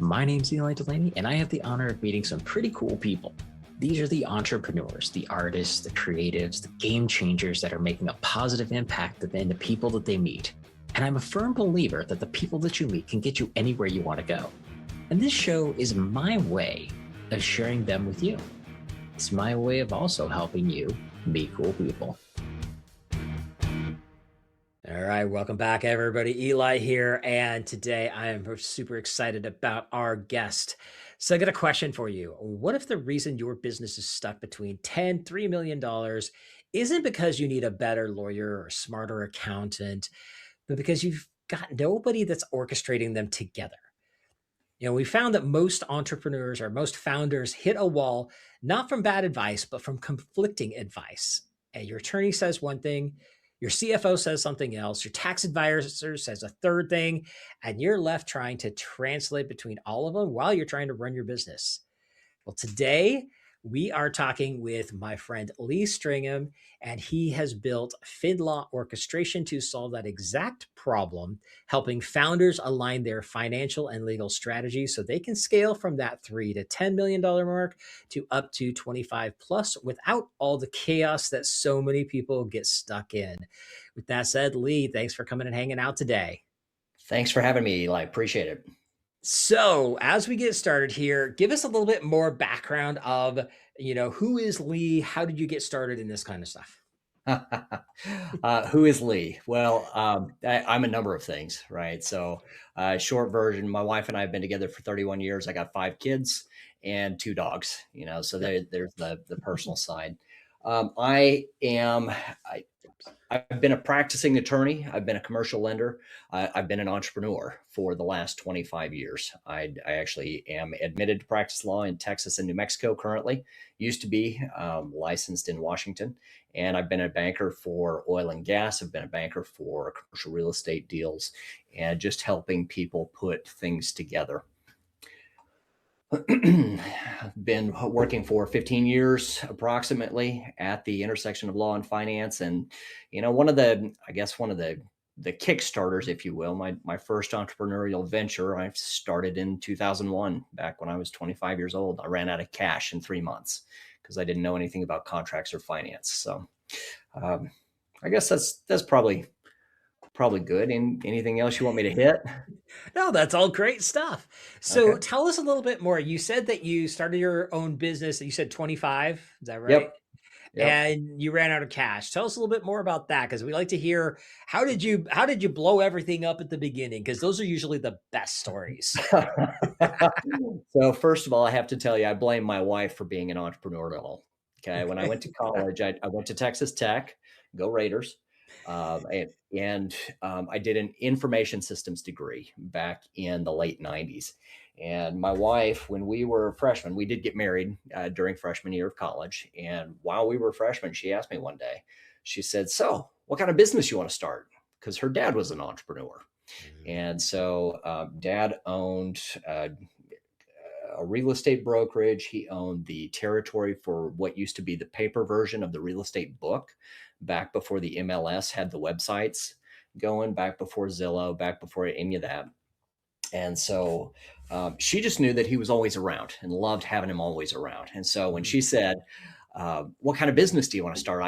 My name's Eli Delaney, and I have the honor of meeting some pretty cool people. These are the entrepreneurs, the artists, the creatives, the game changers that are making a positive impact in the people that they meet. And I'm a firm believer that the people that you meet can get you anywhere you want to go. And this show is my way of sharing them with you. It's my way of also helping you meet cool people. All right, welcome back, everybody. Eli here, and today I am super excited about our guest. So I got a question for you. What if the reason your business is stuck between $3 million isn't because you need a better lawyer or smarter accountant, but because you've got nobody that's orchestrating them together? We found that most entrepreneurs or most founders hit a wall, not from bad advice, but from conflicting advice. And your attorney says one thing, your CFO says something else, your tax advisor says a third thing, and you're left trying to translate between all of them while you're trying to run your business. Well, today we are talking with my friend Lee Stringham, and he has built FinLaw Orchestration to solve that exact problem, helping founders align their financial and legal strategies so they can scale from that $3 to $10 million mark to up to 25 plus without all the chaos that so many people get stuck in. With that said, Lee, thanks for coming and hanging out today. Thanks for having me, Eli. Appreciate it. So as we get started here, give us a little bit more background of, who is Lee? How did you get started in this kind of stuff? Who is Lee? Well, I'm a number of things, right? So short version, my wife and I have been together for 31 years. I got 5 kids and 2 dogs, so there's the personal side. I've been a practicing attorney. I've been a commercial lender. I've been an entrepreneur for the last 25 years. I actually am admitted to practice law in Texas and New Mexico currently. Used to be licensed in Washington. And I've been a banker for oil and gas. I've been a banker for commercial real estate deals and just helping people put things together. Been working for 15 years approximately at the intersection of law and finance. And, one of the kickstarters, if you will, my first entrepreneurial venture, I started in 2001, back when I was 25 years old. I ran out of cash in 3 months because I didn't know anything about contracts or finance. So I guess that's probably good. And anything else you want me to hit? No, that's all great stuff. So Tell us a little bit more. You said that you started your own business. You said 25, is that right? Yep. And you ran out of cash. Tell us a little bit more about that, because we like to hear how did you blow everything up at the beginning? Because those are usually the best stories. So first of all, I have to tell you, I blame my wife for being an entrepreneur at all. Okay. When I went to college, I went to Texas Tech, go Raiders. I did an information systems degree back in the late 90s. And my wife, when we were freshmen, we did get married during freshman year of college. And while we were freshmen, she asked me one day, she said, "So what kind of business you want to start?" Because her dad was an entrepreneur. And so dad owned a real estate brokerage. He owned the territory for what used to be the paper version of the real estate book back before the MLS had the websites going, back before Zillow, back before any of that. And so she just knew that he was always around and loved having him always around. And so when she said, "What kind of business do you want to start?"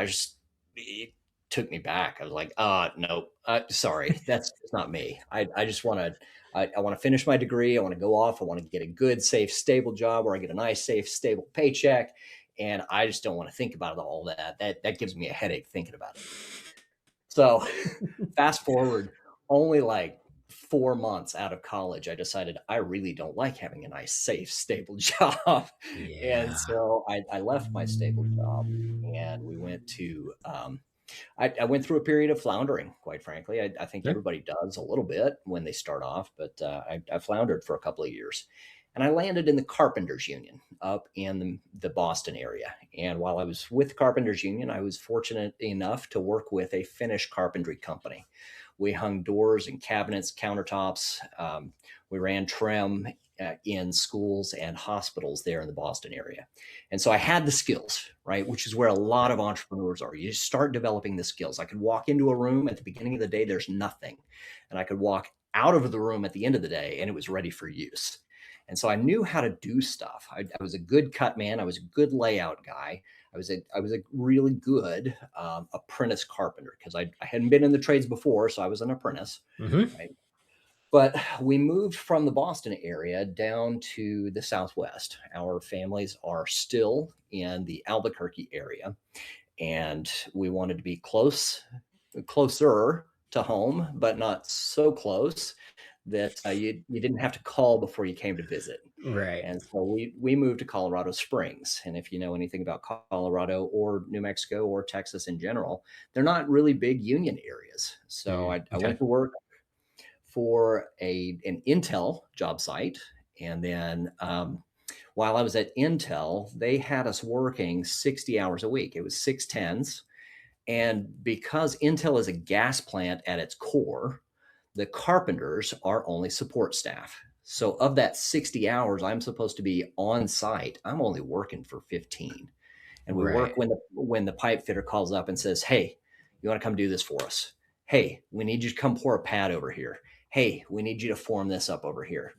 it took me back. I was like, no, sorry, that's not me. I just want to, I want to finish my degree. I want to go off. I want to get a good, safe, stable job where I get a nice, safe, stable paycheck. And I just don't want to think about all that. That gives me a headache thinking about it. So fast forward, only like 4 months out of college, I decided I really don't like having a nice, safe, stable job. Yeah. And so I left my stable job and we went to, I went through a period of floundering, quite frankly. I think everybody does a little bit when they start off, but I floundered for a couple of years. And I landed in the Carpenters Union up in the Boston area. And while I was with Carpenters Union, I was fortunate enough to work with a Finnish carpentry company. We hung doors and cabinets, countertops. We ran trim in schools and hospitals there in the Boston area. And so I had the skills, right? Which is where a lot of entrepreneurs are. You start developing the skills. I could walk into a room at the beginning of the day, there's nothing. And I could walk out of the room at the end of the day and it was ready for use. And so I knew how to do stuff. I was a good cut man. I was a good layout guy. I was a really good apprentice carpenter because I hadn't been in the trades before, so I was an apprentice. Mm-hmm. Right? But we moved from the Boston area down to the Southwest. Our families are still in the Albuquerque area, and we wanted to be closer to home, but not so close that you didn't have to call before you came to visit. Right. And so we moved to Colorado Springs. And if you know anything about Colorado or New Mexico or Texas in general, they're not really big union areas. So I went to work for an Intel job site. And then while I was at Intel, they had us working 60 hours a week. It was 6 10s. And because Intel is a gas plant at its core, the carpenters are only support staff. So of that 60 hours I'm supposed to be on site, I'm only working for 15. And we work when the pipe fitter calls up and says, "Hey, you want to come do this for us? Hey, we need you to come pour a pad over here. Hey, we need you to form this up over here."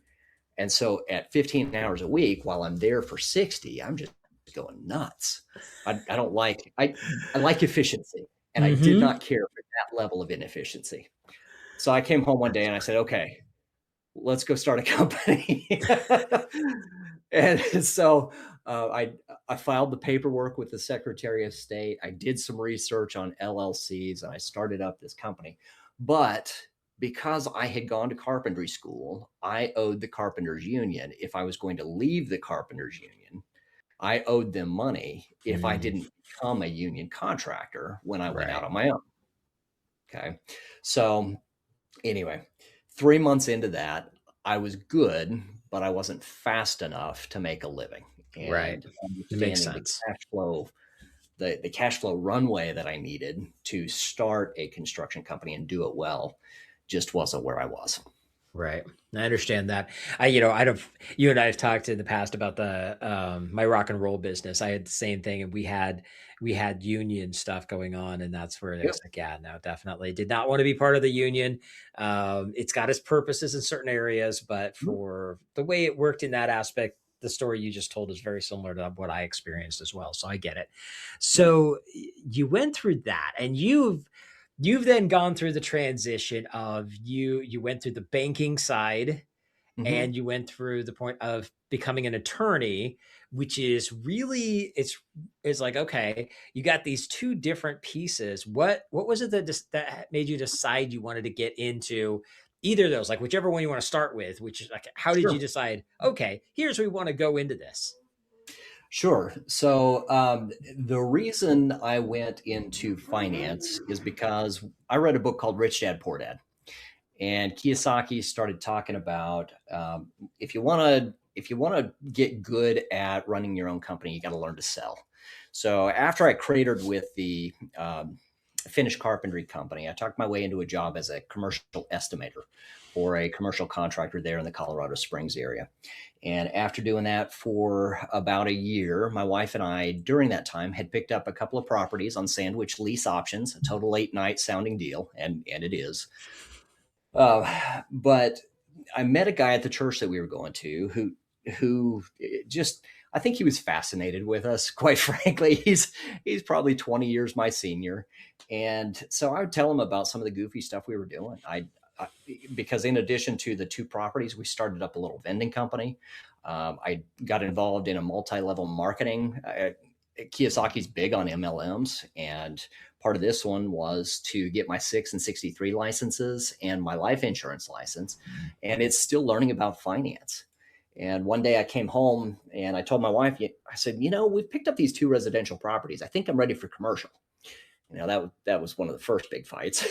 And so at 15 hours a week, while I'm there for 60, I'm just going nuts. I like efficiency, and I did not care for that level of inefficiency. So I came home one day and I said, "Okay, let's go start a company." And so I filed the paperwork with the Secretary of State. I did some research on LLCs and I started up this company. But because I had gone to carpentry school, I owed the Carpenters Union. If I was going to leave the Carpenters Union, I owed them money if I didn't become a union contractor when I went out on my own. Okay. So anyway, 3 months into that, I was good, but I wasn't fast enough to make a living. And It makes sense. The cash flow runway that I needed to start a construction company and do it well just wasn't where I was. Right. I understand that. You and I have talked in the past about my rock and roll business. I had the same thing, and we had union stuff going on, and that's where it was like, yeah, no, definitely did not want to be part of the union. It's got its purposes in certain areas, but for the way it worked in that aspect, the story you just told is very similar to what I experienced as well. So I get it. So you went through that, and you've then gone through the transition of you went through the banking side and you went through the point of becoming an attorney, which is really, it's like, okay, you got these two different pieces. What was it that made you decide you wanted to get into either of those, like whichever one you want to start with, which is like, how did you decide, okay, here's where we want to go into this? Sure. So the reason I went into finance is because I read a book called Rich Dad Poor Dad, and Kiyosaki started talking about if you want to get good at running your own company, you got to learn to sell. So after I cratered with the finished carpentry company, I talked my way into a job as a commercial estimator for a commercial contractor there in the Colorado Springs area. And after doing that for about a year, my wife and I, during that time, had picked up a couple of properties on sandwich lease options, a total 8-night sounding deal, and it is. But I met a guy at the church that we were going to who just, I think he was fascinated with us, quite frankly. He's probably 20 years my senior. And so I would tell him about some of the goofy stuff we were doing. Because in addition to the 2 properties, we started up a little vending company. I got involved in a multi-level marketing. Kiyosaki's big on MLMs, and part of this one was to get my 6 and 63 licenses and my life insurance license. And it's still learning about finance. And one day I came home and I told my wife, I said, we've picked up these 2 residential properties. I think I'm ready for commercial. That was one of the first big fights.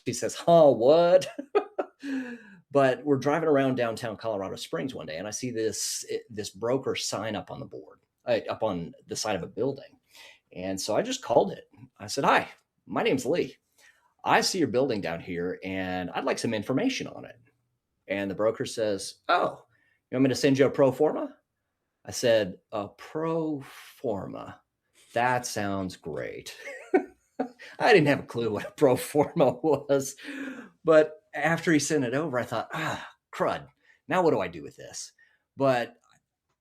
She says, "Oh, what?" But we're driving around downtown Colorado Springs one day, and I see this broker sign up on the board, up on the side of a building. And so I just called it. I said, "Hi, my name's Lee. I see your building down here, and I'd like some information on it." And the broker says, "Oh, you want me to send you a pro forma?" I said, "A pro forma? That sounds great." I didn't have a clue what a pro forma was, but after he sent it over, I thought, crud, Now what do I do with this? But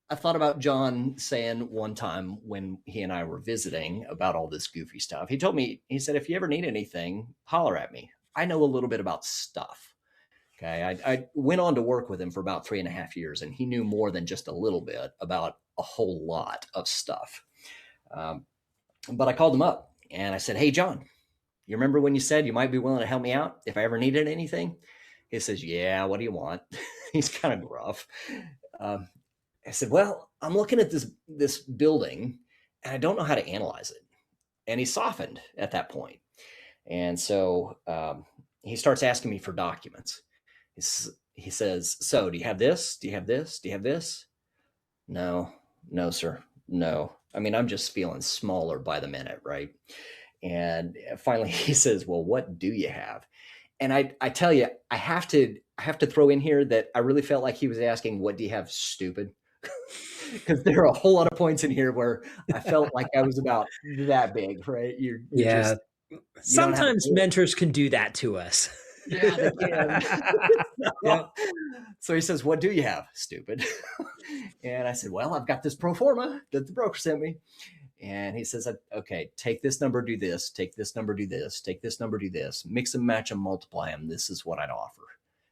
I thought about John saying one time when he and I were visiting about all this goofy stuff, he told me, he said, if you ever need anything, holler at me. I know a little bit about stuff. Okay. I went on to work with him for about 3.5 years, and he knew more than just a little bit about a whole lot of stuff. But I called him up and I said, hey, John, you remember when you said you might be willing to help me out if I ever needed anything? He says, yeah, what do you want? He's kind of gruff. I said, well, I'm looking at this building and I don't know how to analyze it. And he softened at that point. And so he starts asking me for documents. He says, so do you have this? Do you have this? Do you have this? No, sir. No. I mean, I'm just feeling smaller by the minute, right? And finally he says, well, what do you have? And I tell you, I have to throw in here that I really felt like he was asking, what do you have, stupid? Because there are a whole lot of points in here where I felt like I was about that big, right? You're yeah. just, sometimes mentors can do that to us. Yeah, they can. Yeah. So he says, what do you have, stupid? And I said, well, I've got this pro forma that the broker sent me. And he says, okay, take this number, do this, take this number, do this, take this number, do this, mix and match and multiply them. This is what I'd offer.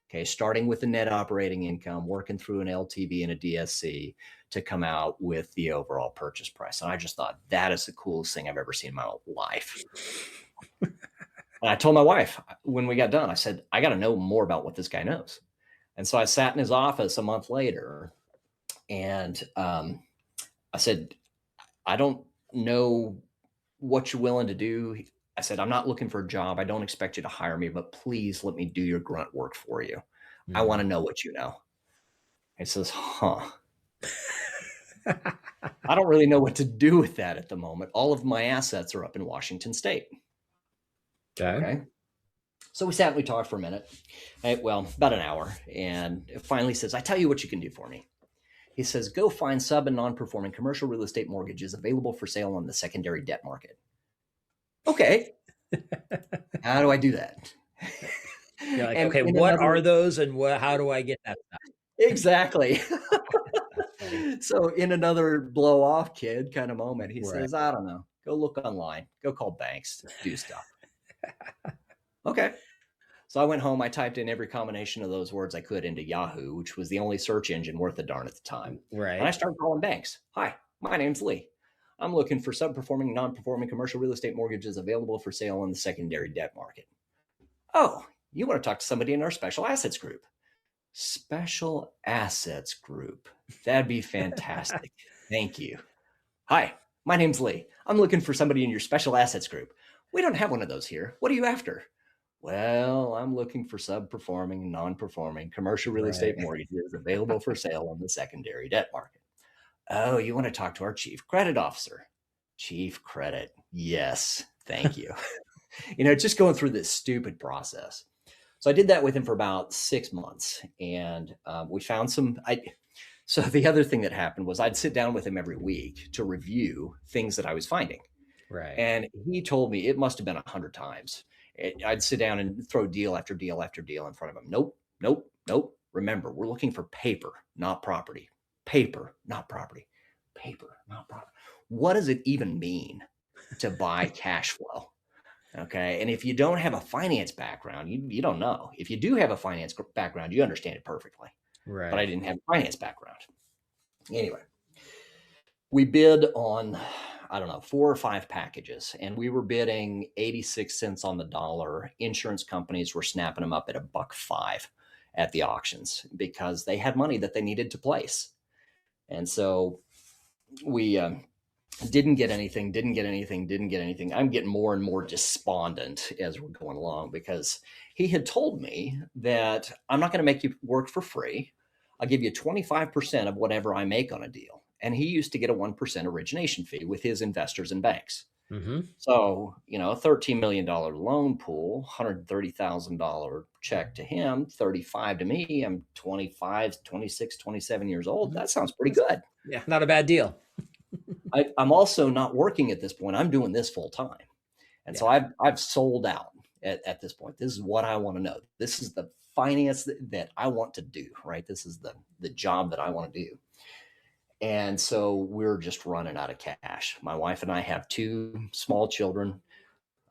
Okay, starting with the net operating income, working through an LTV and a DSC to come out with the overall purchase price. And I just thought, that is the coolest thing I've ever seen in my life. And I told my wife when we got done, I said, I got to know more about what this guy knows. And so I sat in his office a month later and I said, I don't know what you're willing to do. I said, I'm not looking for a job. I don't expect you to hire me, but please let me do your grunt work for you. Mm-hmm. I want to know what you know. He says, I don't really know what to do with that at the moment. All of my assets are up in Washington State. Okay. So we sat and we talked for a minute. Well, about an hour. And finally says, I tell you what you can do for me. He says, go find sub and non-performing commercial real estate mortgages available for sale on the secondary debt market. Okay. How do I do that? You're like, okay, what are those and how do I get that stuff? Exactly. So in another blow off kid kind of moment, he says, I don't know, go look online, go call banks, do stuff. Okay. So I went home, I typed in every combination of those words I could into Yahoo, which was the only search engine worth a darn at the time. Right. And I started calling banks. Hi, my name's Lee. I'm looking for subperforming, non-performing commercial real estate mortgages available for sale on the secondary debt market. Oh, you want to talk to somebody in our special assets group? Special assets group. That'd be fantastic. Thank you. Hi, my name's Lee. I'm looking for somebody in your special assets group. We don't have one of those here. What are you after? Well, I'm looking for subperforming, non-performing commercial real estate mortgages available for sale on the secondary debt market. Oh, you want to talk to our chief credit officer? Chief credit. Yes. Thank you. Just going through this stupid process. So I did that with him for about 6 months and we found so the other thing that happened was I'd sit down with him every week to review things that I was finding. Right. And he told me it must've been 100 times. I'd sit down and throw deal after deal after deal in front of him. Nope. Remember, we're looking for paper, not property. Paper, not property. Paper, not property. What does it even mean to buy cash flow? Okay. And if you don't have a finance background, you don't know. If you do have a finance background, you understand it perfectly. Right. But I didn't have a finance background. Anyway, we bid on, 4 or 5 packages, and we were bidding 86 cents on the dollar. Insurance companies were snapping them up at $1.05 at the auctions because they had money that they needed to place. And so we didn't get anything. I'm getting more and more despondent as we're going along because he had told me that I'm not going to make you work for free. I'll give you 25% of whatever I make on a deal. And he used to get a 1% origination fee with his investors and banks. Mm-hmm. So, a $13 million loan pool, $130,000 check to him, 35 to me. I'm 25, 26, 27 years old. That sounds pretty good. Yeah, not a bad deal. I'm also not working at this point. I'm doing this full time. And so I've sold out at this point. This is what I want to know. This is the finance that I want to do, right? This is the job that I want to do. And so we're just running out of cash. My wife and I have two small children,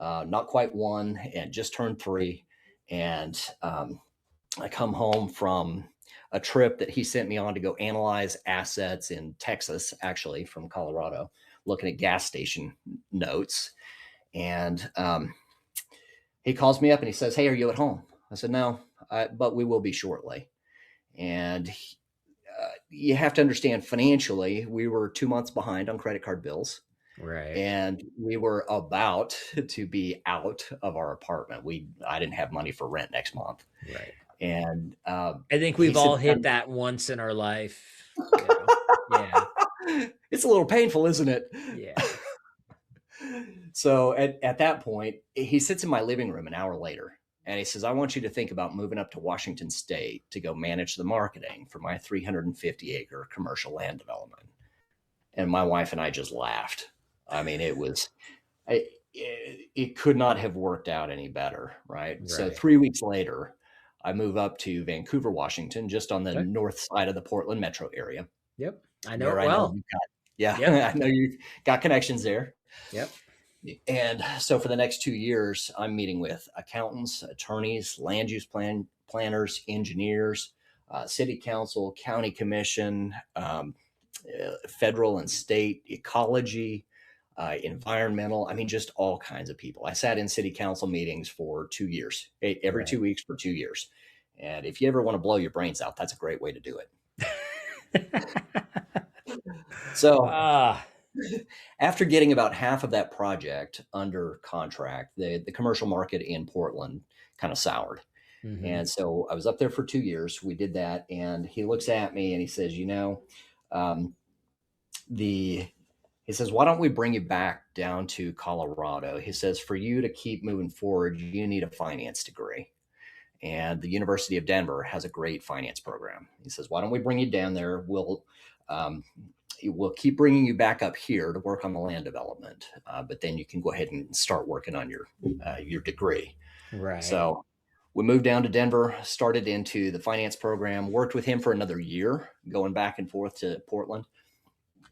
not quite one, and just turned 3. And I come home from a trip that he sent me on to go analyze assets in Texas, actually from Colorado, looking at gas station notes. And he calls me up and he says, "Hey, are you at home?" I said, "No, but we will be shortly." And you have to understand, financially, we were 2 months behind on credit card bills. Right. And we were about to be out of our apartment. I didn't have money for rent next month. Right. And I think we've all hit that once in our life. You know? Yeah. It's a little painful, isn't it? Yeah. So at that point, he sits in my living room an hour later and he says, "I want you to think about moving up to Washington State to go manage the marketing for my 350-acre commercial land development." And my wife and I just laughed. I mean, it could not have worked out any better, right? So 3 weeks later, I move up to Vancouver, Washington, just on the north side of the Portland metro area. Yep. I know it well. I know you've got connections there. Yep. And so for the next 2 years, I'm meeting with accountants, attorneys, land use planners, engineers, city council, county commission, federal and state, ecology, environmental. I mean, just all kinds of people. I sat in city council meetings for 2 years, every 2 weeks for 2 years. And if you ever want to blow your brains out, that's a great way to do it. So after getting about half of that project under contract, the commercial market in Portland kind of soured. Mm-hmm. And so I was up there for 2 years. We did that. And he looks at me and he says, he says, "Why don't we bring you back down to Colorado?" He says, "For you to keep moving forward, you need a finance degree. And the University of Denver has a great finance program." He says, "Why don't we bring you down there? We'll keep bringing you back up here to work on the land development, but then you can go ahead and start working on your degree." Right. So we moved down to Denver, started into the finance program, worked with him for another year, going back and forth to Portland.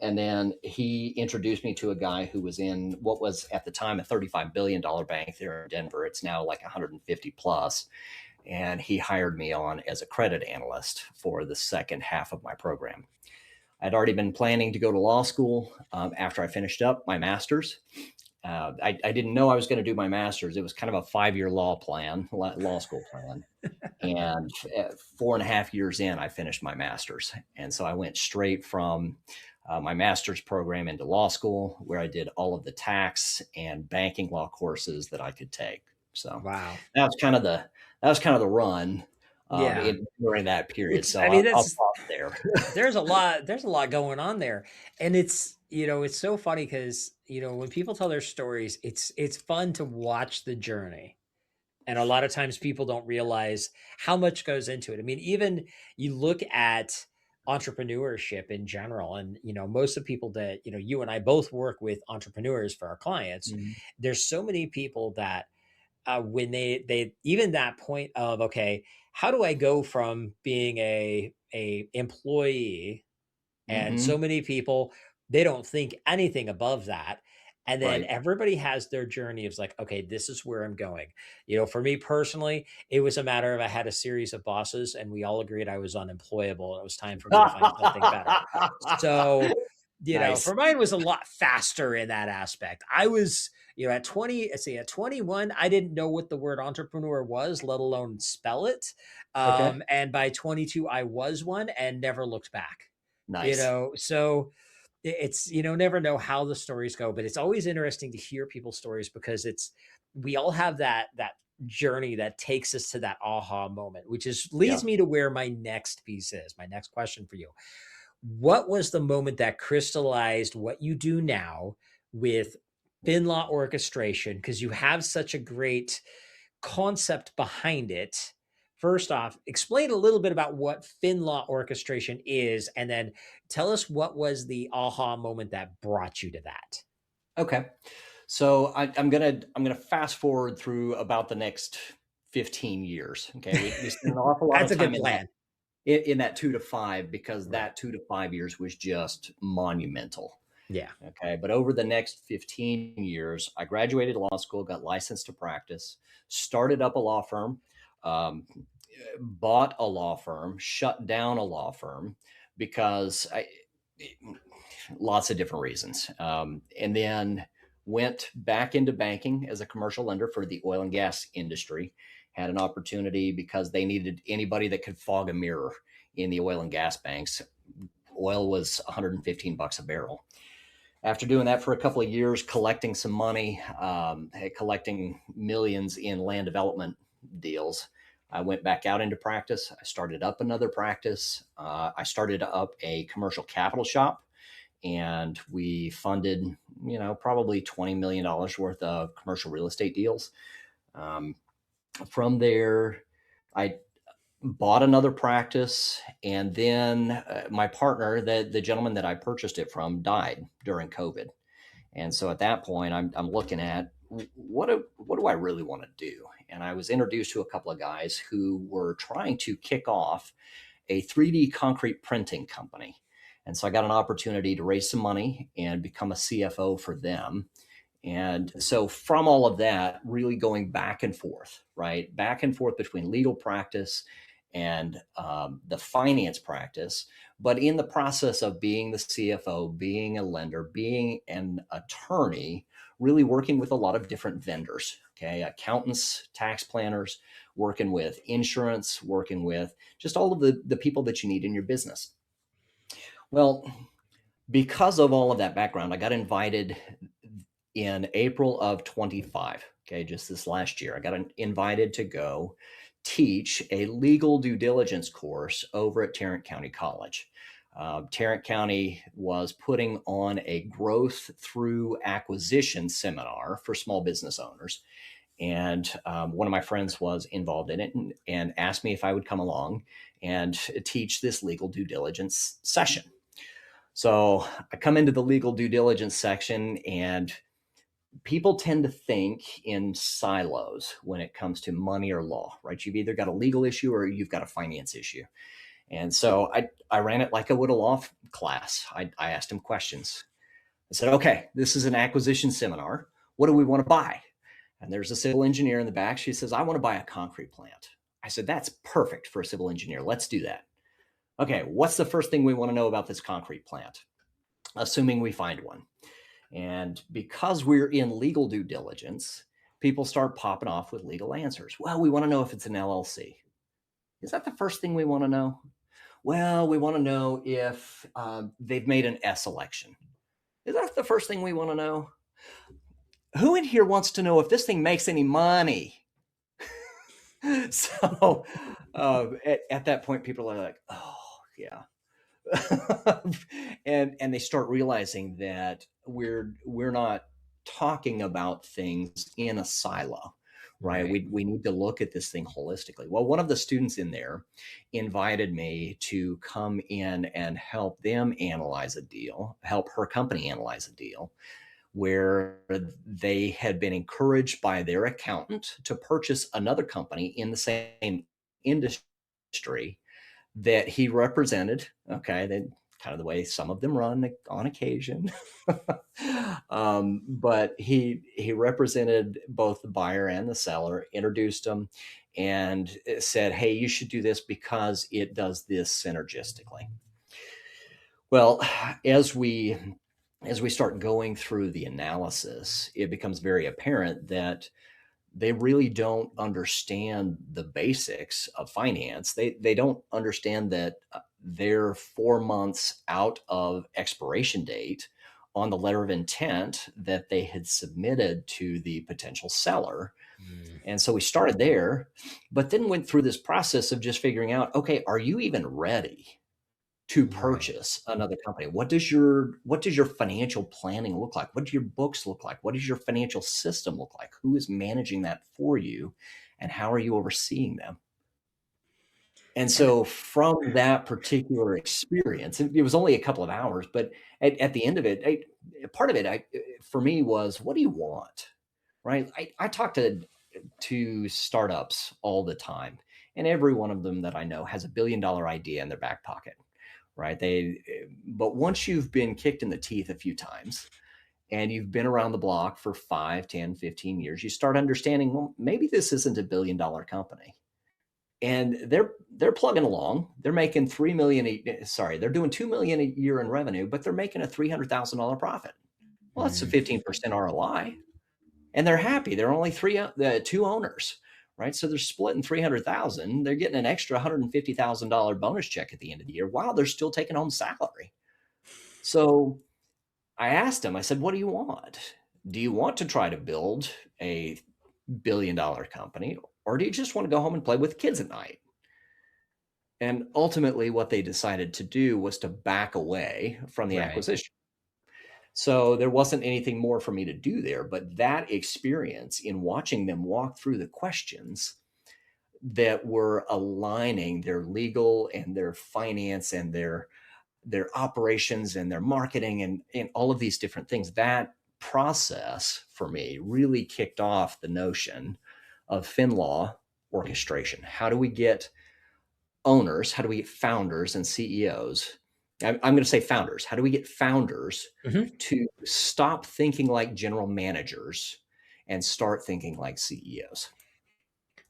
And then he introduced me to a guy who was in what was at the time a $35 billion bank there in Denver. It's now like 150 plus. And he hired me on as a credit analyst for the second half of my program. I'd already been planning to go to law school after I finished up my master's. I didn't know I was going to do my master's. It was kind of a 5-year law school plan. And 4.5 years in, I finished my master's. And so I went straight from my master's program into law school, where I did all of the tax and banking law courses that I could take. So wow, that was kind of the run during that period. So I'll pause there. There's a lot going on there, and it's so funny because when people tell their stories, it's fun to watch the journey. And a lot of times people don't realize how much goes into it. I mean, even you look at entrepreneurship in general, and most of the people that you and I both work with entrepreneurs for our clients. Mm-hmm. There's so many people that when they even that point of, okay, how do I go from being a employee? And so many people, they don't think anything above that. And then everybody has their journey of like, okay, this is where I'm going. For me personally, it was a matter of I had a series of bosses and we all agreed I was unemployable. And it was time for me to find something better. So, nice. For mine was a lot faster in that aspect. I was, at 21, I didn't know what the word entrepreneur was, let alone spell it. And by 22, I was one and never looked back. Nice. So it's, never know how the stories go, but it's always interesting to hear people's stories because we all have that journey that takes us to that aha moment, which leads me to where my next piece is, my next question for you. What was the moment that crystallized what you do now with FinLaw Orchestration? Because you have such a great concept behind it. First off, explain a little bit about what FinLaw Orchestration is, and then tell us what was the aha moment that brought you to that. Okay. So I'm gonna fast forward through about the next 15 years. Okay. We spent an awful lot That's of a good time plan. in that 2 to 5, because Right. that 2 to 5 years was just monumental. Yeah. Okay. But over the next 15 years, I graduated law school, got licensed to practice, started up a law firm, um, bought a law firm, shut down a law firm because lots of different reasons. And then went back into banking as a commercial lender for the oil and gas industry. Had an opportunity because they needed anybody that could fog a mirror in the oil and gas banks. Oil was $115 a barrel. After doing that for a couple of years, collecting some money, collecting millions in land development deals, I went back out into practice. I started up another practice. I started up a commercial capital shop, and we funded, probably $20 million worth of commercial real estate deals. From there, I bought another practice, and then my partner, the gentleman that I purchased it from, died during COVID. And so at that point, I'm looking at what do I really want to do? And I was introduced to a couple of guys who were trying to kick off a 3D concrete printing company. And so I got an opportunity to raise some money and become a CFO for them. And so from all of that, really going back and forth, right? Back and forth between legal practice and the finance practice. But in the process of being the CFO, being a lender, being an attorney, really working with a lot of different vendors, okay? Accountants, tax planners, working with insurance, working with just all of the people that you need in your business. Well, because of all of that background, I got invited in April of 25. Okay, just this last year, I got invited to go teach a legal due diligence course over at Tarrant County College. Tarrant County was putting on a growth through acquisition seminar for small business owners. And one of my friends was involved in it and asked me if I would come along and teach this legal due diligence session. So I come into the legal due diligence section, and people tend to think in silos when it comes to money or law, right? You've either got a legal issue or you've got a finance issue. And so I ran it like I would a law class. I asked him questions. I said, okay, this is an acquisition seminar. What do we want to buy? And there's a civil engineer in the back. She says, I want to buy a concrete plant. I said, that's perfect for a civil engineer. Let's do that. Okay, what's the first thing we want to know about this concrete plant? Assuming we find one. And because we're in legal due diligence, people start popping off with legal answers. Well, we want to know if it's an LLC. Is that the first thing we want to know? Well, we want to know if they've made an S election. Is that the first thing we want to know? Who in here wants to know if this thing makes any money? So at that point, people are like, oh, yeah. and they start realizing that we're not talking about things in a silo, right? We need to look at this thing holistically. Well, one of the students in there invited me to come in and help them analyze a deal, help her company analyze a deal where they had been encouraged by their accountant to purchase another company in the same industry that he represented. Okay, that kind of the way some of them run on occasion. But he represented both the buyer and the seller, introduced them, and said, hey, you should do this because it does this synergistically. Well, as we start going through the analysis, it becomes very apparent that they really don't understand the basics of finance. They don't understand that they're 4 months out of expiration date on the letter of intent that they had submitted to the potential seller. And so we started there, but then went through this process of just figuring out, okay, are you even ready to purchase another company? What does your financial planning look like? What do your books look like? What does your financial system look like? Who is managing that for you? And how are you overseeing them? And so from that particular experience, it was only a couple of hours, but at the end of it, part of it for me was, what do you want? Right? I talk to to startups all the time. And every one of them that I know has $1 billion idea in their back pocket, right? But once you've been kicked in the teeth a few times and you've been around the block for 5, 10, 15 years, you start understanding, well, maybe this isn't $1 billion company. And they're plugging along. They're making 3 million. They're doing 2 million a year in revenue, but they're making a $300,000 profit. Well, that's a 15% ROI, and they're happy. They're only two owners, right? So they're splitting 300,000. They're getting an extra $150,000 bonus check at the end of the year while they're still taking home salary. So I asked him. I said, "What do you want? Do you want to try to build a $1 billion company, or do you just want to go home and play with kids at night?" And ultimately, what they decided to do was to back away from the acquisition. So there wasn't anything more for me to do there. But that experience in watching them walk through the questions that were aligning their legal and their finance and their operations and their marketing and all of these different things, that process for me really kicked off the notion of FinLaw orchestration. How do we get owners? How do we get founders and CEOs? I'm going to say founders. How do we get founders to stop thinking like general managers and start thinking like CEOs?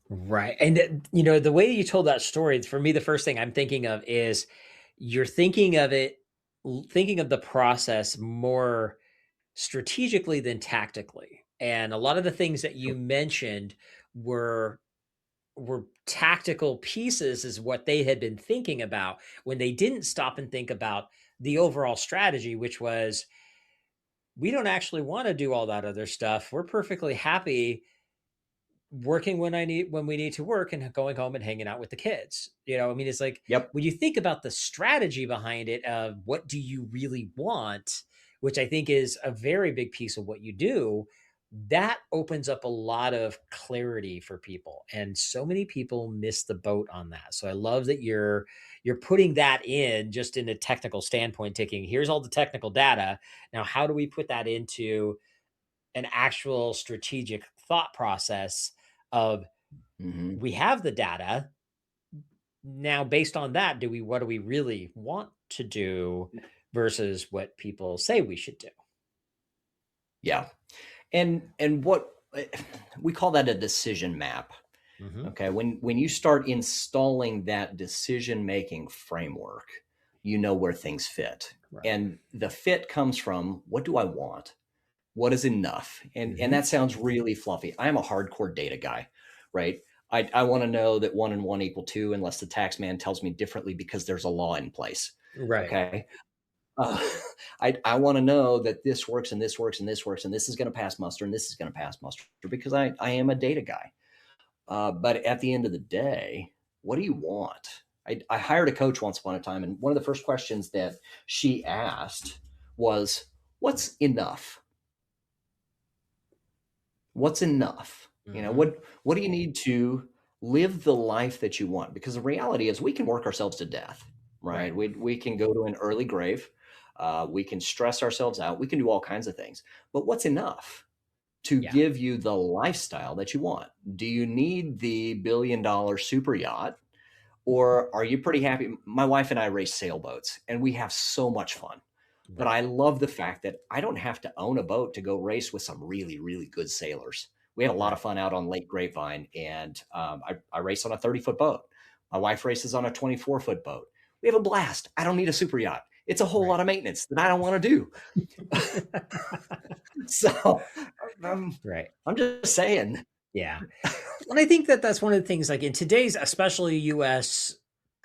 Right. And, you know, the way you told that story, for me, the first thing I'm thinking of is you're thinking of the process more strategically than tactically. And a lot of the things that you mentioned were tactical pieces is what they had been thinking about when they didn't stop and think about the overall strategy, which was, we don't actually want to do all that other stuff. We're perfectly happy working when we need to work and going home and hanging out with the kids. You know, I mean, it's like, when you think about the strategy behind it of what do you really want, which I think is a very big piece of what you do, that opens up a lot of clarity for people. And so many people miss the boat on that. So I love that you're putting that in just in a technical standpoint, taking, here's all the technical data. Now, how do we put that into an actual strategic thought process of, we have the data. Now, based on that, what do we really want to do versus what people say we should do? Yeah. And what we call that a decision map. Okay. When you start installing that decision-making framework, you know where things fit. And the fit comes from, what do I want? What is enough? And that sounds really fluffy. I'm a hardcore data guy, right? I want to know that 1 and 1 equal 2 unless the tax man tells me differently because there's a law in place. Right. Okay. I want to know that this works and this works and this works and this is going to pass muster and this is going to pass muster because I am a data guy. But at the end of the day, what do you want? I hired a coach once upon a time, and one of the first questions that she asked was, "What's enough? What's enough? You know, what do you need to live the life that you want?" Because the reality is, we can work ourselves to death, right? We can go to an early grave. We can stress ourselves out. We can do all kinds of things. But what's enough to give you the lifestyle that you want? Do you need the $1 billion super yacht, or are you pretty happy? My wife and I race sailboats, and we have so much fun. But I love the fact that I don't have to own a boat to go race with some really, really good sailors. We had a lot of fun out on Lake Grapevine, and I race on a 30-foot boat. My wife races on a 24-foot boat. We have a blast. I don't need a super yacht. It's a whole lot of maintenance that I don't want to do. So I'm just saying. Yeah. And I think that that's one of the things, like in today's, especially US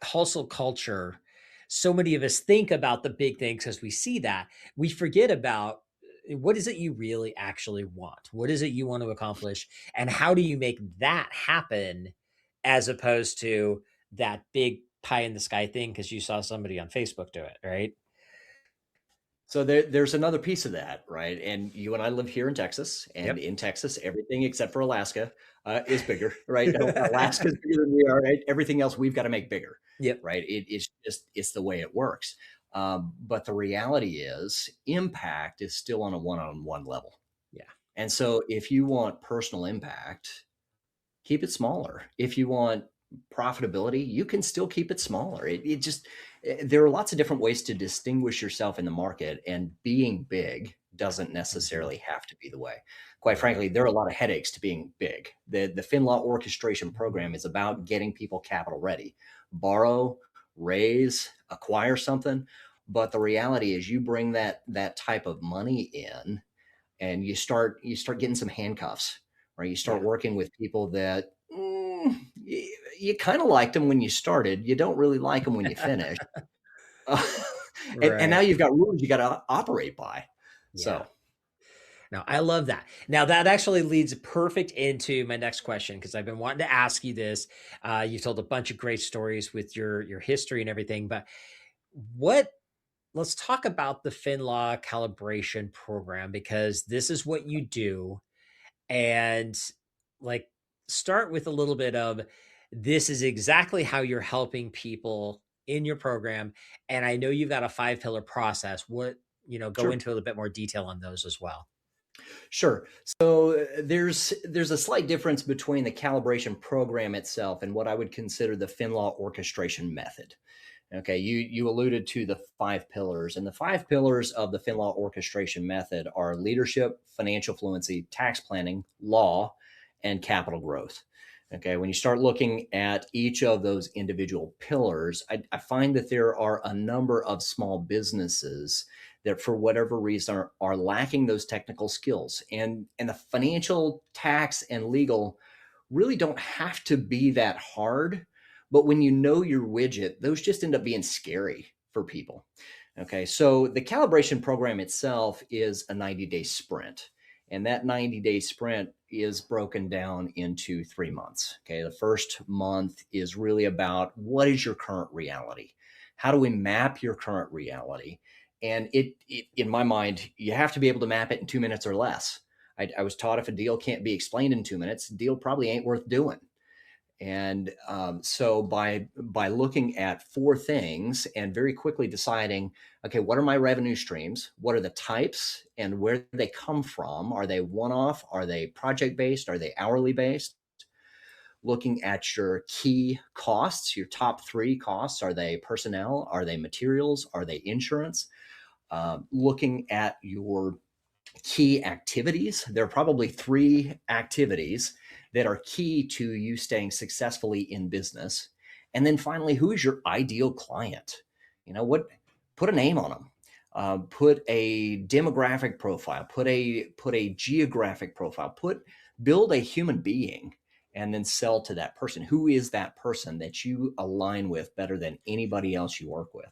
hustle culture, so many of us think about the big things because we see that. We forget about, what is it you really actually want? What is it you want to accomplish? And how do you make that happen as opposed to that big pie in the sky thing because you saw somebody on Facebook do it, right? So there's another piece of that, right? And you and I live here in Texas, and in Texas, everything except for Alaska is bigger, right? Alaska is bigger than we are, right? Everything else we've got to make bigger, right? It's the way it works. But the reality is, impact is still on a one-on-one level. Yeah. And so if you want personal impact, keep it smaller. If you want profitability, you can still keep it smaller. There are lots of different ways to distinguish yourself in the market, and being big doesn't Mhm. necessarily have to be the way. Quite Right. frankly, there are a lot of headaches to being big. The FinLaw Orchestration program is about getting people capital ready, borrow, raise, acquire something. But the reality is, you bring that type of money in, and you start getting some handcuffs, right? You start Yeah. working with people that you kind of liked them when you started. You don't really like them when you finish. Uh, and now Right. you've got rules you got to operate by. Yeah. So No, I love that. Now that actually leads perfect into my next question because I've been wanting to ask you this. You've told a bunch of great stories with your history and everything, but what let's talk about the FinLaw calibration program because this is what you do. And like start with a little bit of this is exactly how you're helping people in your program. And I know you've got a 5 pillar process. What, go sure. into a little bit more detail on those as well. Sure. So there's a slight difference between the calibration program itself and what I would consider the FinLaw orchestration method. Okay, you alluded to the 5 pillars, and the 5 pillars of the FinLaw orchestration method are leadership, financial fluency, tax planning, law, and capital growth. Okay, when you start looking at each of those individual pillars, I find that there are a number of small businesses that, for whatever reason, are lacking those technical skills, and the financial, tax, and legal really don't have to be that hard, but when you know your widget, those just end up being scary for people. Okay, so the calibration program itself is a 90-day sprint. And that 90-day sprint is broken down into 3 months. Okay, the first month is really about what is your current reality? How do we map your current reality? And in my mind, you have to be able to map it in 2 minutes or less. I was taught if a deal can't be explained in 2 minutes, the deal probably ain't worth doing. And so by looking at 4 things and very quickly deciding, okay, what are my revenue streams? What are the types and where do they come from? Are they one-off? Are they project-based? Are they hourly based? Looking at your key costs, your top 3 costs. Are they personnel? Are they materials? Are they insurance? Looking at your key activities. There are probably 3 activities that are key to you staying successfully in business. And then finally, who is your ideal client? What? Put a name on them. Put a demographic profile. Put a geographic profile. Build a human being, and then sell to that person. Who is that person that you align with better than anybody else you work with?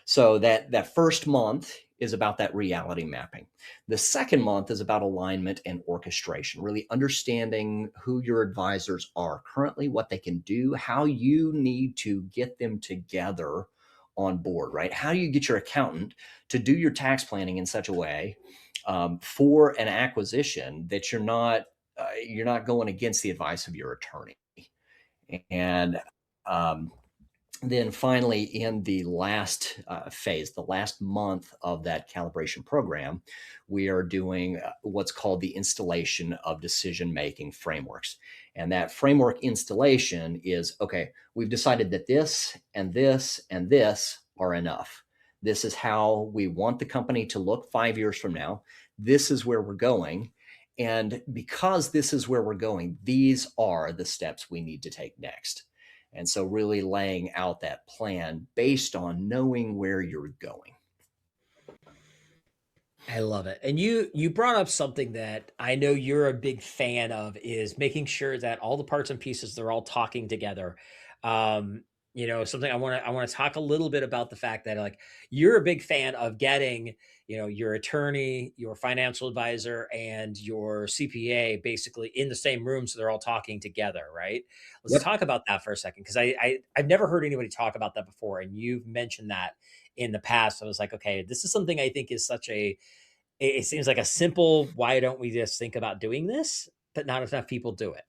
So that first month is about that reality mapping. The second month is about alignment and orchestration, really understanding who your advisors are currently, what they can do, how you need to get them together on board, right? How do you get your accountant to do your tax planning in such a way for an acquisition that you're not going against the advice of your attorney? And um, then finally, in the last phase, the last month of that calibration program, we are doing what's called the installation of decision making frameworks. And that framework installation is, okay, we've decided that this and this and this are enough. This is how we want the company to look 5 years from now. This is where we're going. And because this is where we're going, these are the steps we need to take next. And so really laying out that plan based on knowing where you're going. I love it. And you brought up something that I know you're a big fan of is making sure that all the parts and pieces they're all talking together. Something I want to talk a little bit about the fact that like you're a big fan of getting, your attorney, your financial advisor and your CPA basically in the same room so they're all talking together, right? Let's Yep. talk about that for a second because I've never heard anybody talk about that before and you've mentioned that in the past. I was like, okay, this is something I think is such a it seems like a simple, why don't we just think about doing this? But not enough people do it.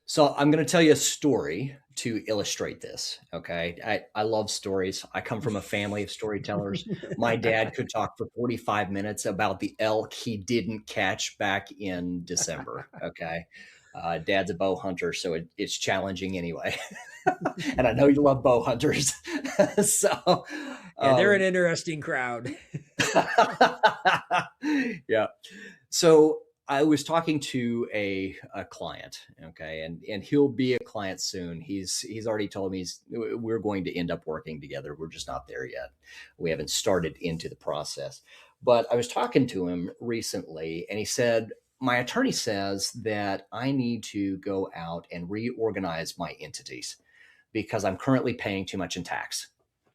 So I'm going to tell you a story to illustrate this. Okay. I love stories. I come from a family of storytellers. My dad could talk for 45 minutes about the elk he didn't catch back in December. Okay. Dad's a bow hunter, so it's challenging anyway. And I know you love bow hunters. So, Yeah, they're an interesting crowd. yeah. So I was talking to a client, okay, and he'll be a client soon. He's already told me we're going to end up working together. We're just not there yet. We haven't started into the process. But I was talking to him recently, and he said, my attorney says that I need to go out and reorganize my entities because I'm currently paying too much in tax. I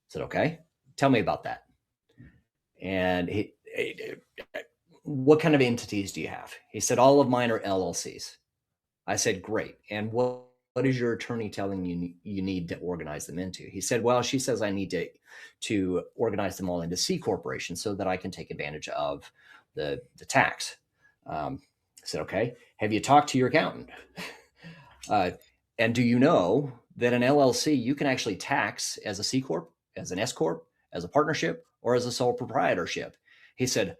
said, okay, tell me about that. And what kind of entities do you have? He said, all of mine are LLCs. I said, great. And what is your attorney telling you you need to organize them into? He said, well, she says I need to organize them all into C corporations so that I can take advantage of the tax. I said, okay, have you talked to your accountant? And do you know that an LLC, you can actually tax as a C corp, as an S corp, as a partnership, or as a sole proprietorship? He said,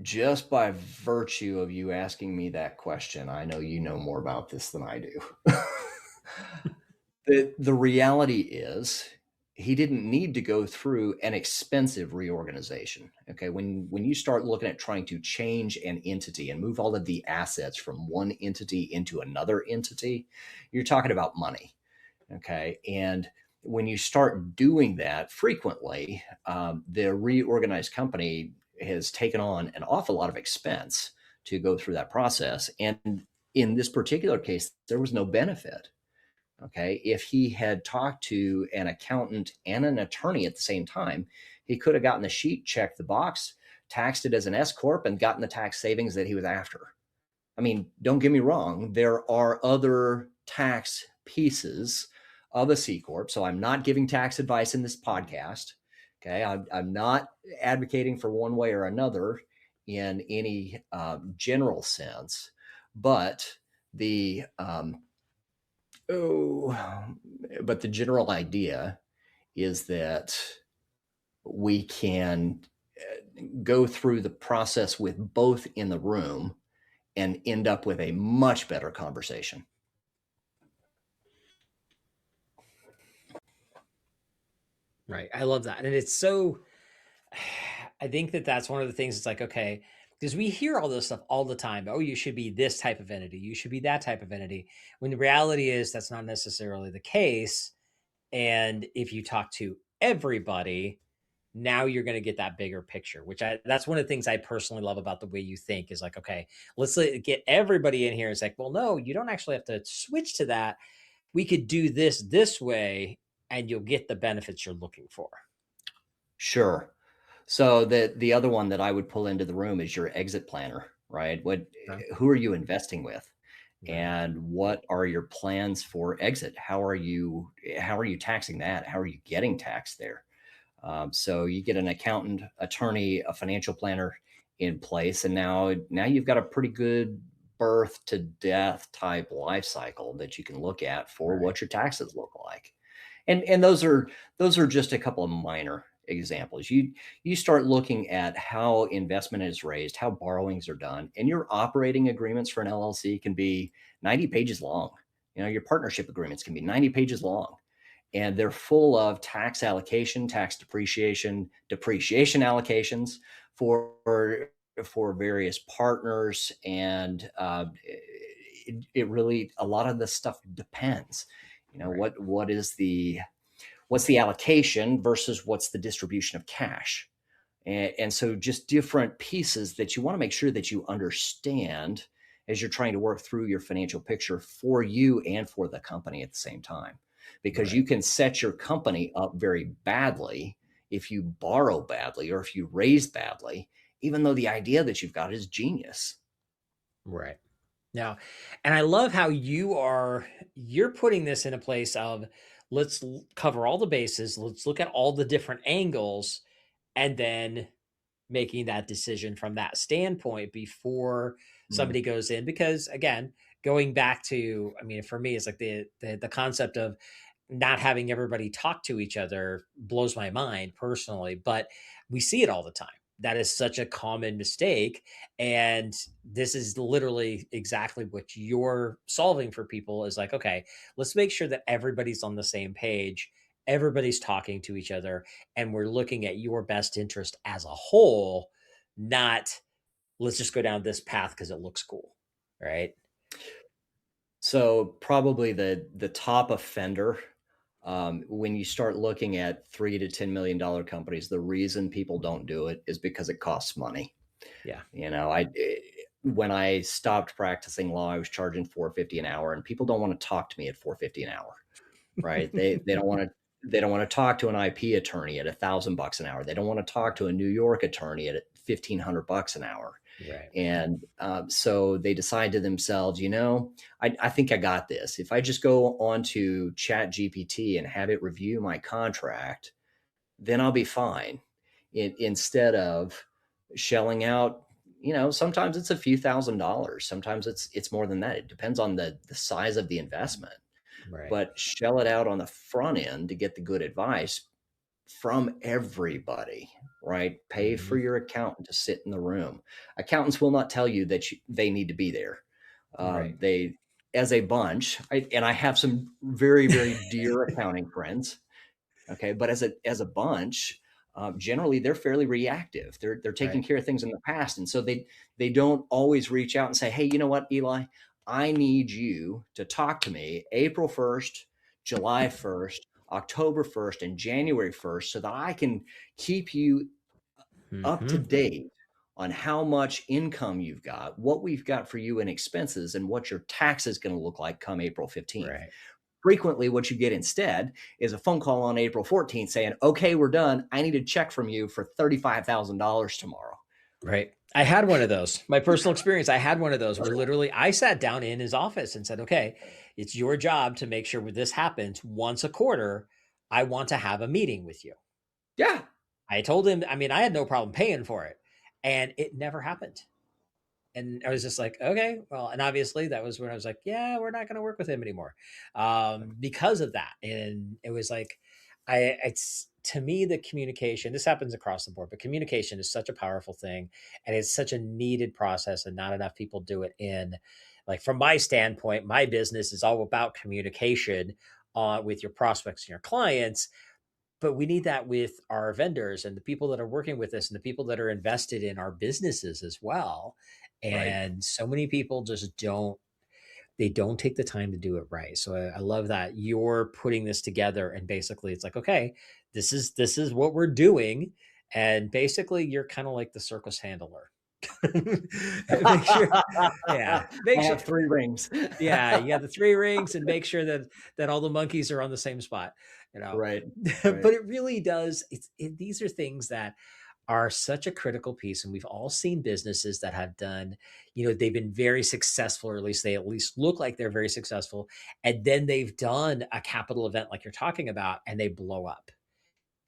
just by virtue of you asking me that question, I know you know more about this than I do. The reality is he didn't need to go through an expensive reorganization. Okay. When you start looking at trying to change an entity and move all of the assets from one entity into another entity, you're talking about money. Okay. And when you start doing that frequently, the reorganized company has taken on an awful lot of expense to go through that process. And in this particular case, there was no benefit. Okay. If he had talked to an accountant and an attorney at the same time, he could have gotten the sheet, checked the box, taxed it as an S corp, and gotten the tax savings that he was after. I mean, don't get me wrong. There are other tax pieces of a C corp. So I'm not giving tax advice in this podcast. Okay. I'm not advocating for one way or another in any general sense, but the general idea is that we can go through the process with both in the room and end up with a much better conversation. Right. I love that. And it's so, I think that that's one of the things. It's like, okay, because we hear all this stuff all the time. Oh, you should be this type of entity. You should be that type of entity. When the reality is that's not necessarily the case. And if you talk to everybody, now you're going to get that bigger picture, that's one of the things I personally love about the way you think is like, okay, let's get everybody in here. It's like, well, no, you don't actually have to switch to that. We could do this way and you'll get the benefits you're looking for. Sure. So the other one that I would pull into the room is your exit planner, right? Who are you investing with? And what are your plans for exit? How are you taxing that? How are you getting taxed there? So you get an accountant, attorney, a financial planner in place, and now you've got a pretty good birth to death type life cycle that you can look at for what your taxes look like. And those are just a couple of minor examples. You start looking at how investment is raised, how borrowings are done, and your operating agreements for an LLC can be 90 pages long. Your partnership agreements can be 90 pages long. And they're full of tax allocation, tax depreciation allocations for various partners. And it really, a lot of this stuff depends. What's the allocation versus what's the distribution of cash? And so just different pieces that you want to make sure that you understand as you're trying to work through your financial picture for you and for the company at the same time. Because you can set your company up very badly if you borrow badly or if you raise badly, even though the idea that you've got is genius. Right. Now, and I love how you're putting this in a place of let's cover all the bases. Let's look at all the different angles and then making that decision from that standpoint before somebody goes in. Because again, going back to, I mean, for me, it's like the concept of not having everybody talk to each other blows my mind personally, but we see it all the time. That is such a common mistake. And this is literally exactly what you're solving for people is like, okay, let's make sure that everybody's on the same page. Everybody's talking to each other and we're looking at your best interest as a whole, not let's just go down this path because it looks cool. Right. So probably the top offender, when you start looking at $3 to $10 million companies, the reason people don't do it is because it costs money. Yeah. You know, when I stopped practicing law, I was charging $4.50 an hour, and people don't want to talk to me at $4.50 an hour, right? They don't want to. They don't want to talk to an IP attorney at $1,000 an hour. They don't want to talk to a New York attorney at $1,500 an hour. Right. And so they decide to themselves, you know, I think I got this. If I just go onto Chat GPT and have it review my contract, then I'll be fine. Instead of shelling out, you know, sometimes it's a few $1,000s. Sometimes it's more than that. It depends on the size of the investment. Right. But shell it out on the front end to get the good advice from everybody, right? Pay for your accountant to sit in the room. Accountants will not tell you that they need to be there. Right. They, as a bunch, and I have some very, very dear accounting friends. Okay, but as a bunch, generally they're fairly reactive. They're taking Right. care of things in the past, and so they don't always reach out and say, "Hey, you know what, Eli? I need you to talk to me April 1st, July 1st, October 1st, and January 1st, so that I can keep you up to Mhm. date on how much income you've got, what we've got for you in expenses, and what your tax is going to look like come April 15th." Right. Frequently, what you get instead is a phone call on April 14th saying, "Okay, we're done. I need a check from you for $35,000 tomorrow." Right. I had one of those. My personal experience, I had one of those where literally I sat down in his office and said, okay, it's your job to make sure this happens once a quarter. I want to have a meeting with you. Yeah. I told him, I mean, I had no problem paying for it. And it never happened. And I was just like, okay, well, and obviously that was when I was like, yeah, we're not going to work with him anymore because of that. And it was like, it's to me, the communication, this happens across the board, but communication is such a powerful thing. And it's such a needed process and not enough people do it in like, from my standpoint, my business is all about communication with your prospects and your clients, but we need that with our vendors and the people that are working with us and the people that are invested in our businesses as well. Right. And so many people just don't take the time to do it right. So I love that you're putting this together and basically it's like, okay, this is what we're doing. And basically you're kind of like the circus handler. Make sure, yeah, I make sure, have 3 rings. yeah, you got the 3 rings and make sure that all the monkeys are on the same spot, you know. Right. But Right. it really does. These are things that are such a critical piece, and we've all seen businesses that have done, they've been very successful, or at least they at least look like they're very successful, and then they've done a capital event like you're talking about, and they blow up.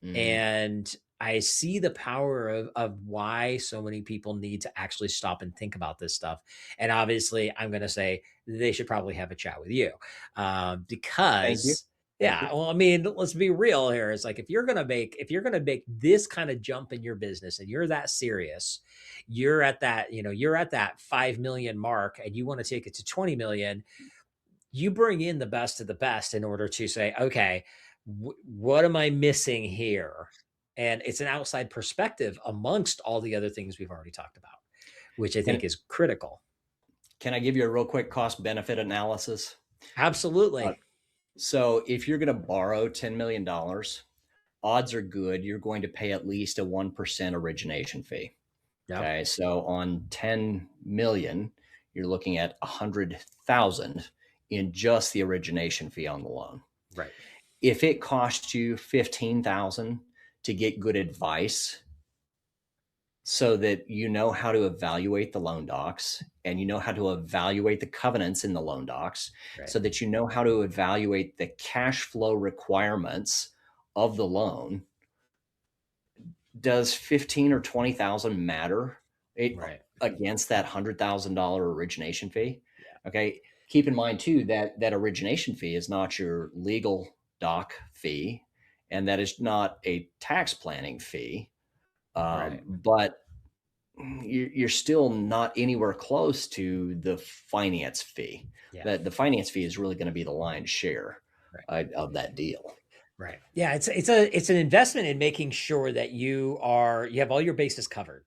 Mm. And I see the power of why so many people need to actually stop and think about this stuff. And obviously, I'm going to say they should probably have a chat with you Thank you. because, Thank you. yeah. Well, I mean, let's be real here. It's like if you're gonna make this kind of jump in your business and you're that serious, you're at that 5 million mark, and you want to take it to 20 million. You bring in the best of the best in order to say, okay, what am I missing here? And it's an outside perspective amongst all the other things we've already talked about, which I think Can is critical. can I give you a real quick cost benefit analysis? Uh, Absolutely. so if you're going to borrow $10 million, odds are good you're going to pay at least a 1% origination fee. Yep. Okay, so on 10 million, you're looking at 100,000 in just the origination fee on the loan. Right. If it costs you 15,000 to get good advice so that you know how to evaluate the loan docs and you know how to evaluate the covenants in the loan docs, Right. so that you know how to evaluate the cash flow requirements of the loan, does 15 or 20,000 matter Right. against that $100,000 origination fee? Yeah. Okay. Keep in mind too that origination fee is not your legal doc fee, and that is not a tax planning fee. Right. But you're still not anywhere close to the finance fee. Yeah. That the finance fee is really going to be the lion's share Right. of that deal. Right. Yeah. It's an investment in making sure that you have all your bases covered.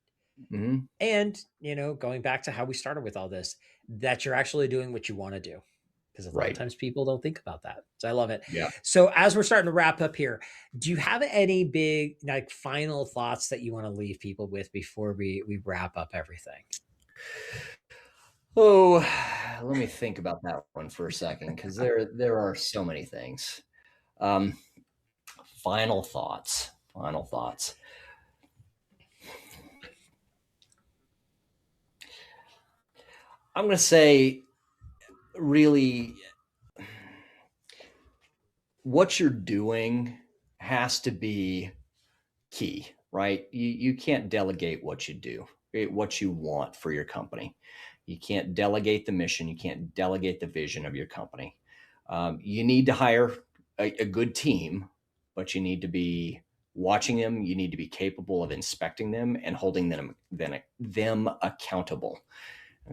Hmm. And, going back to how we started with all this, that you're actually doing what you want to do. Because a lot of Right. times people don't think about that. So I love it. Yeah. So as we're starting to wrap up here, do you have any big final thoughts that you want to leave people with before we wrap up everything? Oh, let me think about that one for a second, because there are so many things. Um, final thoughts. Final thoughts. I'm going to say, really, what you're doing has to be key, right? You can't delegate what you do, what you want for your company. You can't delegate the mission. You can't delegate the vision of your company. You need to hire a good team, but you need to be watching them. You need to be capable of inspecting them and holding them accountable.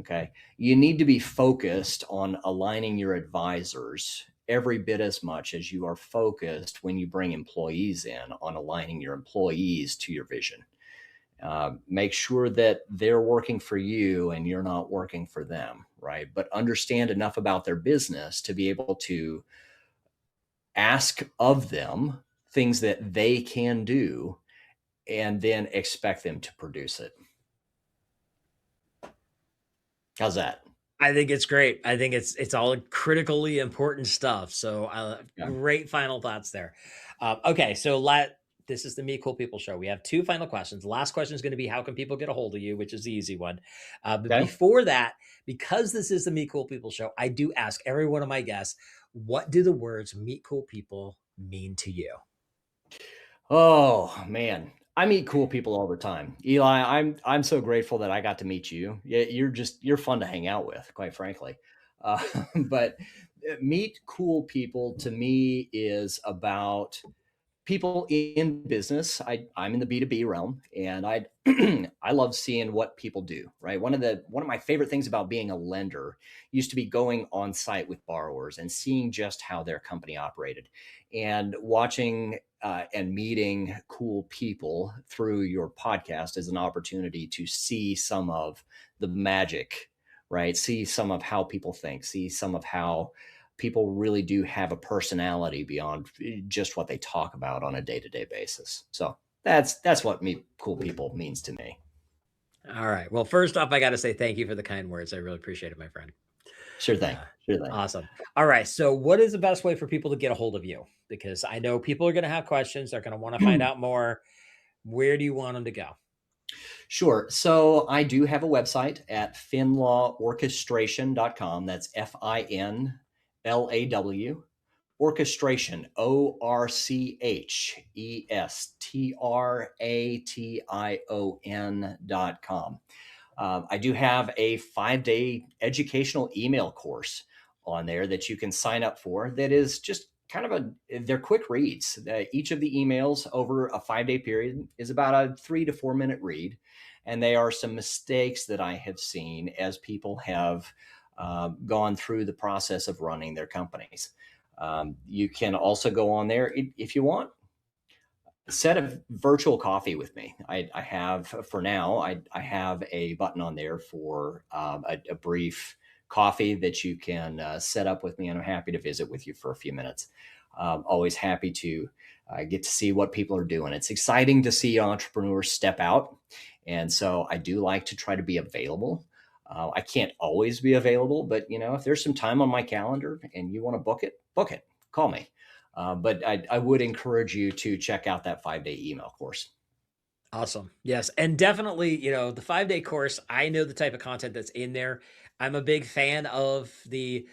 Okay. You need to be focused on aligning your advisors every bit as much as you are focused when you bring employees in on aligning your employees to your vision. Make sure that they're working for you and you're not working for them, right? But understand enough about their business to be able to ask of them things that they can do and then expect them to produce it. How's that? I think it's great. I think it's all critically important stuff. So Yeah. great final thoughts there. Okay, so this is the Meet Cool People show. We have two final questions. The last question is going to be how can people get a hold of you, which is the easy one. But Okay. before that, because this is the Meet Cool People show, I do ask every one of my guests, what do the words Meet Cool People mean to you? Oh man, I meet cool people all the time. Eli, I'm so grateful that I got to meet you. Yeah, you're fun to hang out with, quite frankly. Uh, but meet cool people to me is about people in business. I'm in the B2B realm, and I I love seeing what people do. Right, one of my favorite things about being a lender used to be going on site with borrowers and seeing just how their company operated, and watching and meeting cool people through your podcast is an opportunity to see some of the magic. Right, see some of how people think, see some of how people really do have a personality beyond just what they talk about on a day-to-day basis. So that's what meet cool people means to me. All right. Well, first off, I got to say thank you for the kind words. I really appreciate it, my friend. Sure thing. Sure thing. Awesome. All right. So, what is the best way for people to get a hold of you? Because I know people are going to have questions. They're going to want to find out more. Where do you want them to go? Sure. So I do have a website at finlaworchestration.com. That's FINLAW orchestration, ORCHESTRATION.com. I do have a 5-day educational email course on there that you can sign up for that is just kind of they're quick reads. Each of the emails over a 5-day period is about a 3 to 4 minute read. And they are some mistakes that I have seen as people have gone through the process of running their companies. You can also go on there if you want. Set a virtual coffee with me. I have, for now, I have a button on there for a brief coffee that you can set up with me, and I'm happy to visit with you for a few minutes. Always happy to get to see what people are doing. It's exciting to see entrepreneurs step out, and so I do like to try to be available. I can't always be available, but if there's some time on my calendar and you want to book it, call me. But I would encourage you to check out that 5-day email course. Awesome. Yes. And definitely, the 5-day course, I know the type of content that's in there. I'm a big fan of the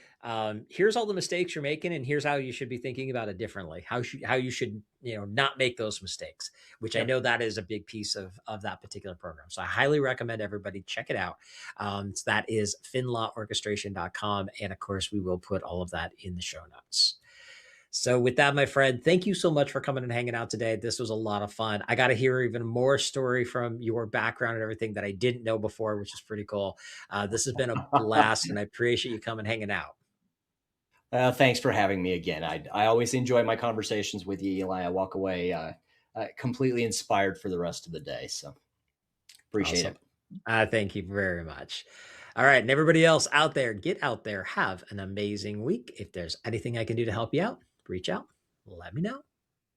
here's all the mistakes you're making, and here's how you should be thinking about it differently. How you should, not make those mistakes, which I Yep. know that is a big piece of that particular program. So I highly recommend everybody check it out. So that is finlaworchestration.com. And of course, we will put all of that in the show notes. So with that, my friend, thank you so much for coming and hanging out today. This was a lot of fun. I got to hear even more story from your background and everything that I didn't know before, which is pretty cool. This has been a blast, and I appreciate you coming hanging out. Thanks for having me again. I always enjoy my conversations with you, Eli. I walk away completely inspired for the rest of the day. So appreciate Awesome. it. Thank you very much. All right. And everybody else out there, get out there. Have an amazing week. If there's anything I can do to help you out, reach out. Let me know.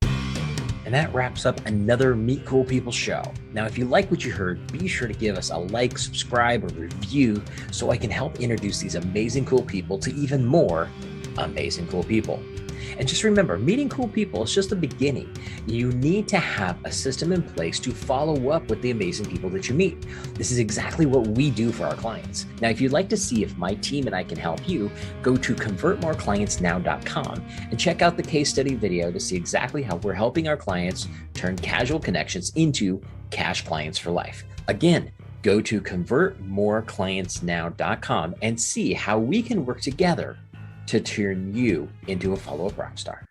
And that wraps up another Meet Cool People show. Now, if you like what you heard, be sure to give us a like, subscribe, or review so I can help introduce these amazing cool people to even more amazing cool people. And just remember, meeting cool people is just the beginning. You need to have a system in place to follow up with the amazing people that you meet. This is exactly what we do for our clients. Now, if you'd like to see if my team and I can help you, go to convertmoreclientsnow.com and check out the case study video to see exactly how we're helping our clients turn casual connections into cash clients for life. Again, go to convertmoreclientsnow.com and see how we can work together to turn you into a follow-up rock star.